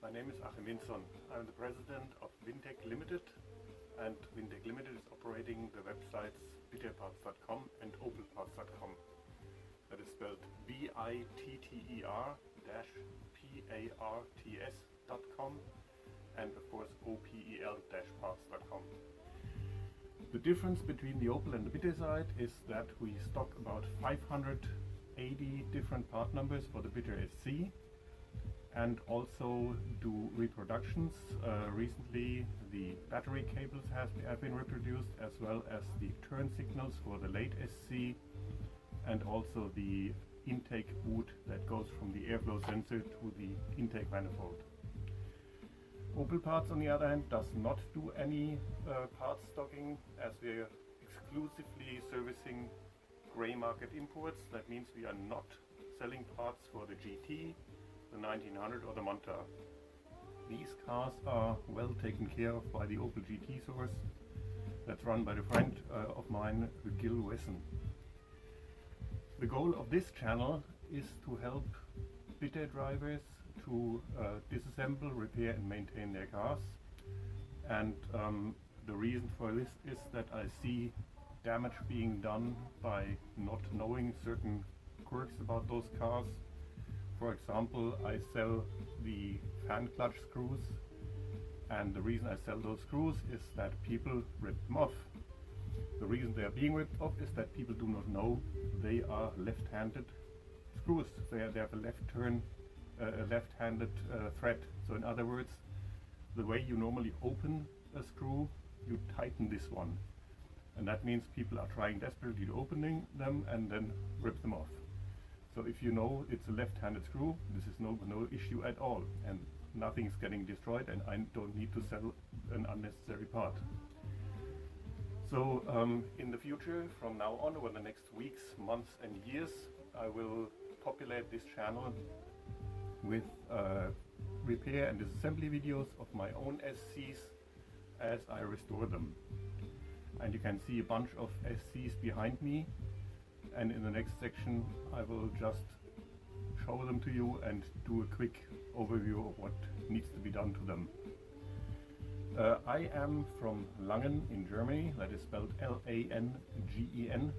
My name is Achim Winson. I'm the president of Wintec Limited, and Wintec Limited is operating the websites bitterparts.com and opelparts.com. That is spelled bitter-parts.com and of course opel-parts.com. The difference between the Opel and the Bitter side is that we stock about 580 different part numbers for the Bitter SC and also do reproductions. Recently the battery cables have been reproduced, as well as the turn signals for the late SC and also the intake boot that goes from the airflow sensor to the intake manifold. Opel Parts, on the other hand, does not do any parts stocking, as we are exclusively servicing grey market imports. That means we are not selling parts for the GT, the 1900 or the Monta. These cars are well taken care of by the Opel GT source that's run by the friend of mine, Gil Wesson. The goal of this channel is to help Bitter drivers to disassemble, repair and maintain their cars, and the reason for this is that I see damage being done by not knowing certain quirks about those cars. For example, I sell the fan clutch screws, and the reason I sell those screws is that people rip them off. The reason they are being ripped off is that people do not know they are left-handed screws. They have a left-handed thread. So in other words, the way you normally open a screw, you tighten this one. And that means people are trying desperately to open them and then rip them off. So if you know it's a left-handed screw, this is no issue at all, and nothing is getting destroyed, and I don't need to sell an unnecessary part. So in the future, from now on, over the next weeks, months and years, I will populate this channel with repair and disassembly videos of my own SCs as I restore them. And you can see a bunch of SCs behind me, and in the next section I will just show them to you and do a quick overview of what needs to be done to them. I am from Langen in Germany, that is spelled L-A-N-G-E-N,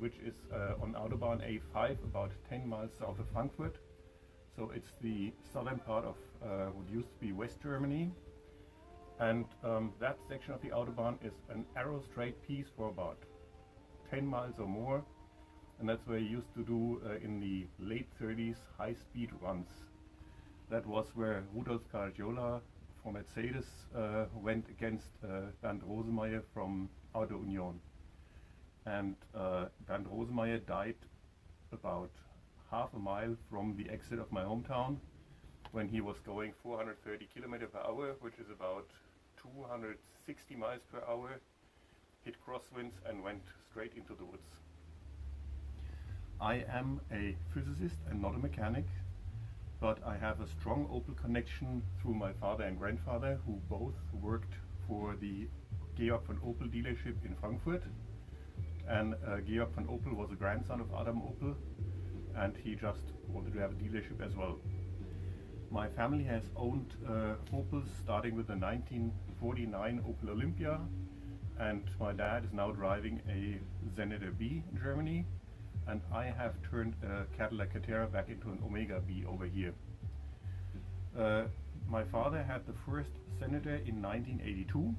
which is on Autobahn A5, about 10 miles south of Frankfurt. So it's the southern part of what used to be West Germany, and that section of the Autobahn is an arrow straight piece for about 10 miles or more, and that's where I used to do in the late 30s high-speed runs. That was where Rudolf Caracciola from Mercedes went against Bernd Rosemeyer from Auto Union, and Bernd Rosemeyer died about half a mile from the exit of my hometown when he was going 430 km/h, which is about 260 miles per hour, hit crosswinds and went straight into the woods. I am a physicist and not a mechanic, but I have a strong Opel connection through my father and grandfather, who both worked for the Georg von Opel dealership in Frankfurt. And Georg von Opel was a grandson of Adam Opel, and he just wanted to have a dealership as well. My family has owned Opels starting with the 1949 Opel Olympia, and my dad is now driving a Senator B in Germany, and I have turned a Cadillac Catera back into an Omega B over here. My father had the first Senator in 1982,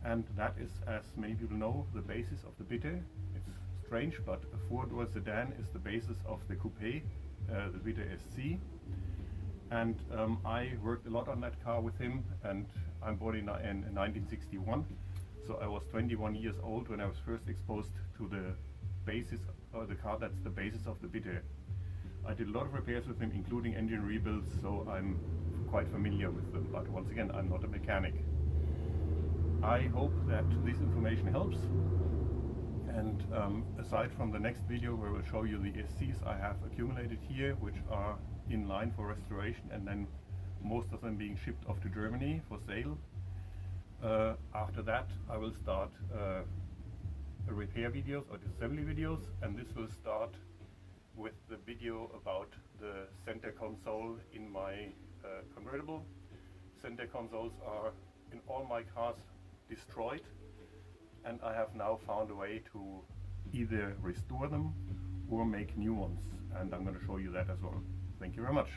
and that is, as many people know, the basis of the Bitter. It's strange, but a four-door sedan is the basis of the coupe, the Bitter SC. And I worked a lot on that car with him, and I'm born in 1961, so I was 21 years old when I was first exposed to the basis of the car that's the basis of the Bitter. I did a lot of repairs with him, including engine rebuilds, so I'm quite familiar with them, but once again, I'm not a mechanic. I hope that this information helps, and aside from the next video where we'll show you the SCs I have accumulated here, which are in line for restoration and then most of them being shipped off to Germany for sale, after that I will start repair videos or disassembly videos, and this will start with the video about the center console in my convertible. Center consoles are in all my cars destroyed, and I have now found a way to either restore them or make new ones, and I'm going to show you that as well. Thank you very much.